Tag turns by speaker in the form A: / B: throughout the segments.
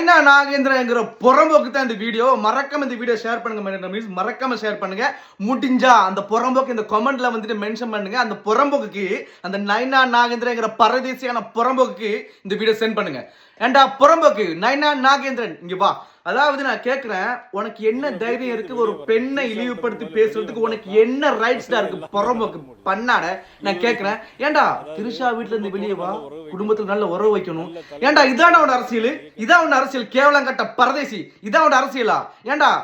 A: நைனா நாகேந்திரங்கிற புறம்போக்கு தான் இந்த வீடியோ. மறக்காம இந்த வீடியோ ஷேர் பண்ணுங்க, மறக்காம ஷேர் பண்ணுங்க. முடிஞ்சா அந்த புறம்போக்கு இந்த கமெண்ட்ல வந்துட்டு மென்ஷன் பண்ணுங்க. அந்த புறம்போக்கு, அந்த நைனா நாகேந்திரங்கிற பரதேசியான புறம்போக்கு இந்த வீடியோ சென்ட் பண்ணுங்க. ஏண்டா புறம்போக்கு நைனா நாகேந்திரன் இங்க வா. அதாவது நான் கேட்கிறேன், உனக்கு என்ன தைரியம் இருக்கு ஒரு பெண்ணை இழிவுபடுத்தி பேசுறதுக்கு? உனக்கு என்ன ரைட்ஸ் தான் இருக்கு புறம்போக்கு பண்ணாட? நான் கேட்கிறேன், ஏண்டா திரிஷா வீட்டுல இருந்து வெளியே வா, குடும்பத்துல நல்ல உறவு வைக்கணும். ஏண்டா இதான உன் அரசியல்? இதான் உன் அரசியல்? கேவலம் கட்ட பரதேசி, இதான் உன் அரசியலா? ஏண்டா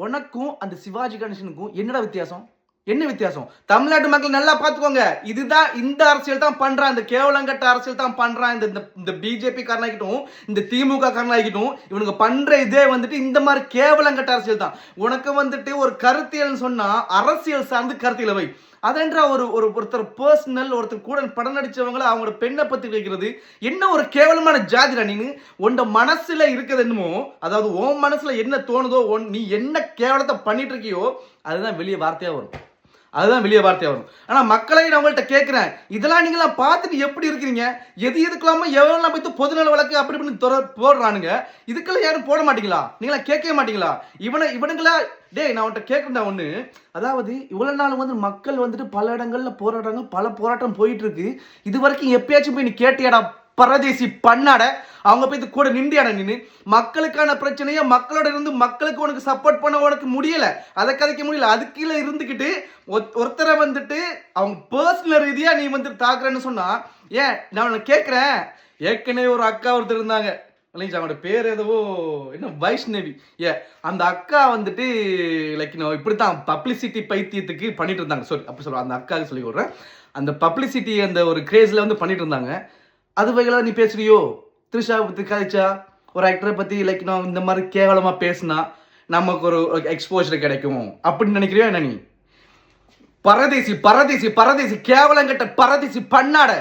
A: உனக்கும் அந்த சிவாஜி கணேசனுக்கும் என்னடா வித்தியாசம்? என்ன வித்தியாசம்? தமிழ்நாட்டு மக்கள் நல்லா பாத்துக்கோங்க. இதுதான் இந்த அரசியல் தான் பண்றான், இந்த கேவலங்கட்ட அரசியல் தான் பண்றான். இந்த பிஜேபி காரனாகிட்டும், இந்த திமுக காரனாகிட்டும், இவனுக்கு பண்ற இதே வந்துட்டு இந்த மாதிரி கேவலங்கட்ட அரசியல் தான். உனக்கு வந்துட்டு ஒரு கருத்தியல் சொன்னா அரசியல் சார்ந்து கருத்தியல வை. அதென்ற ஒருத்தர் பர்சனல், ஒருத்தர் கூட படம் நடிச்சவங்களை அவங்களோட பெண்ணை பத்தி வைக்கிறது என்ன ஒரு கேவலமான ஜாதிடா நீனு? உன் மனசுல இருக்கிறது என்னமோ, அதாவது உன் மனசுல என்ன தோணுதோ, நீ என்ன கேவலத்தை பண்ணிட்டு இருக்கியோ அதுதான் வெளியே வார்த்தையா வரும். அதுதான் வெளியே வார்த்தையா வரும். ஆனா மக்களை நான் உங்கள்கிட்ட கேட்கிறேன், இதெல்லாம் நீங்களா பார்த்துட்டு எப்படி இருக்கிறீங்க? எதுக்கலாம எவ்வளவு போய் பொதுநல வழக்கு அப்படி இப்படின்னு போடுறானுங்க. இதுக்கெல்லாம் யாரும் போட மாட்டீங்களா? நீங்களா கேட்கவே மாட்டீங்களா? இவனுங்களா? டேய் நான் உன்கிட்ட கேட்கறா ஒண்ணு, அதாவது இவ்வளவு நாள் வந்து மக்கள் வந்துட்டு பல இடங்கள்ல போராடுறாங்க, பல போராட்டம் போயிட்டு இருக்கு. இது வரைக்கும் எப்பயாச்சும் போய் நீ கேட்டியாடா பரதேசி பண்ணாட? அவங்க போய் கூட நின்றியாட நின்று மக்களுக்கான பிரச்சனையை மக்களோட இருந்து மக்களுக்கு உனக்கு சப்போர்ட் பண்ண உனக்கு முடியல, அதை கதைக்க முடியல. அது கீழே இருந்துக்கிட்டு ஒருத்தரை வந்துட்டு அவங்க பர்சனல் ரீதியா நீ வந்துட்டு தாக்குறேன்னு சொன்னா, ஏன் நான் கேட்கிறேன். ஏற்கனவே ஒரு அக்கா ஒருத்தர் இருந்தாங்க, அவங்களோட பேர் எதுவோ என்ன வைஷ்ணவி. அந்த அக்கா வந்துட்டு லைக் இப்படித்தான் பப்ளிசிட்டி பைத்தியத்துக்கு பண்ணிட்டு இருந்தாங்க. சாரி அப்படி சொல்றேன், அந்த அக்காவுக்கு சொல்லி விடுறேன். அந்த பப்ளிசிட்டி அந்த ஒரு கிரேஸ்ல வந்து பண்ணிட்டு இருந்தாங்க. அது வகையில நீ பேசுறியோ? திரிஷா பத்தி கதைச்சா, ஒரு ஆக்டரை பத்தி லைக் இந்த மாதிரி கேவலமா பேசினா நமக்கு ஒரு எக்ஸ்போஜர் கிடைக்கும் அப்படின்னு நினைக்கிறியா என்ன நீ? பரதேசி பரதேசி பரதேசி கேவலங்கட்ட பரதேசி பண்ணாட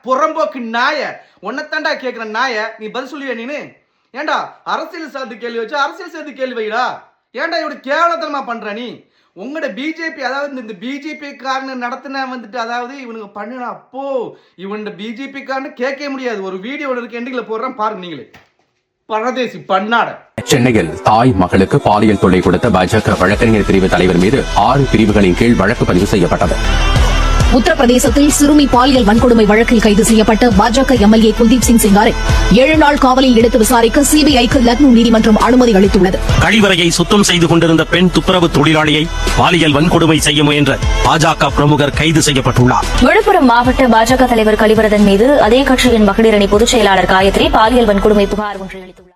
A: புறம்போக்கு நாய, உன்னைத்தாண்டா கேட்கிற நாய. நீ பதில் சொல்லுவியா நீனு? ஏண்டா அரசியல் சார்ந்து கேள்வி வச்சு அரசியல் சார்ந்து கேள்வி வைடா. ஏண்டா இவட கேவலத்தனமா பண்ற நீ? உங்களோட பிஜேபி, அதாவது இந்த பிஜேபி காரன் நடத்தின வந்துட்டு, அதாவது இவனுக்கு பண்ணுனா அப்போ இவன் பிஜேபி காரன் கேட்க முடியாது. ஒரு வீடியோ இருக்கு, எண்டிங்ல போடுறேன் பாருங்க நீங்களே. பரதேசி பண்ணாட.
B: சென்னையில் தாய் மகளுக்கு பாலியல் தொல்லை கொடுத்த பாஜக வழக்கறிஞர் பிரிவு தலைவர் மீது 6 பிரிவுகளின் கீழ் வழக்கு பதிவு செய்யப்பட்டது.
C: உத்தரப்பிரதேசத்தில் சிறுமி பாலியல் வன்கொடுமை வழக்கில் கைது செய்யப்பட்ட பாஜக எம்எல்ஏ குல்தீப் சிங் செங்காரை 7 நாள் காவலில் எடுத்து விசாரிக்க சிபிஐக்கு லக்னோ நீதிமன்றம் அனுமதி அளித்துள்ளது.
D: கழிவறையை சுத்தம் செய்து கொண்டிருந்த பெண் துப்புரவு தொழிலாளியை பாலியல் வன்கொடுமை செய்ய முயன்ற பாஜக பிரமுகர் கைது செய்யப்பட்டுள்ளார்.
E: விழுப்புரம் மாவட்ட பாஜக தலைவர் கலிவரதன் மீது அதே கட்சியின் மகளிர் அணி பொதுச் செயலாளர் காயத்ரி பாலியல் வன்கொடுமை புகார் ஒன்றை அளித்துள்ளார்.